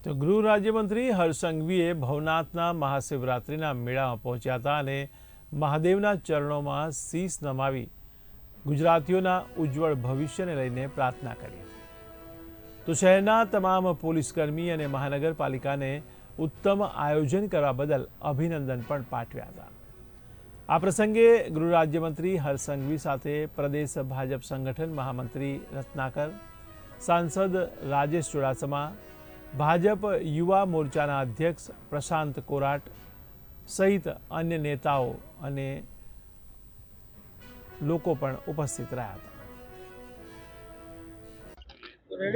તો ગૃહ રાજ્યમંત્રી હર્ષ સંઘવીએ ભવનાથના મહાશિવરાત્રિના મેળામાં પહોંચ્યા હતા અને મહાદેવના ચરણોમાં શીશ નમાવી ગુજરાતીઓના ઉજ્જવળ ભવિષ્યને લઈને પ્રાર્થના કરી. તો શહેરના તમામ પોલીસકર્મી અને મહાનગરપાલિકાને ઉત્તમ આયોજન કરવા બદલ અભિનંદન પણ પાઠવ્યા હતા. આ પ્રસંગે ગૃહ રાજ્યમંત્રી હર્ષ સંઘવી સાથે પ્રદેશ ભાજપ સંગઠન મહામંત્રી રત્નાકર, સાંસદ રાજેશ ચુડાસમા, ભાજપ યુવા મોરચાના અધ્યક્ષ પ્રશાંત કોરાટ સહિત અન્ય નેતાઓ અને લોકો પણ ઉપસ્થિત રહ્યા હતા.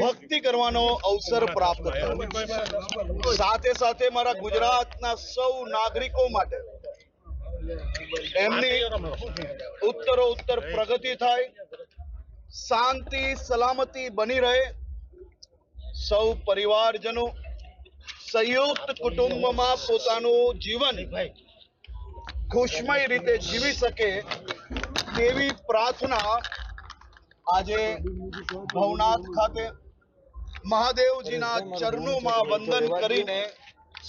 ભક્તિ કરવાનો અવસર પ્રાપ્ત થયો. સાથે સાથે મારા ગુજરાતના સૌ નાગરિકો માટે એમની ઉત્તરોત્તર પ્રગતિ થાય, શાંતિ સલામતી બની રહે, સૌ પરિવારજનો સંયુક્ત કુટુંબમાં પોતાનું જીવન ખુશમય રીતે જીવી શકે તેવી પ્રાર્થના આજે ભવનાથ ખાતે મહાદેવજીના ચરણોમાં વંદન કરીને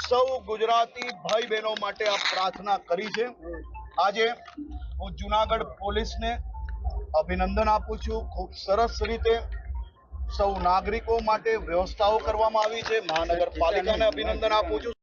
સૌ ગુજરાતી ભાઈ બહેનો માટે આ પ્રાર્થના કરી છે. આજે હું જુનાગઢ પોલીસને અભિનંદન આપું છું. ખૂબ સરસ રીતે સૌ નાગરિકો માટે વ્યવસ્થાઓ કરવામાં આવી છે. મહાનગરપાલિકાને અભિનંદન આપું છું.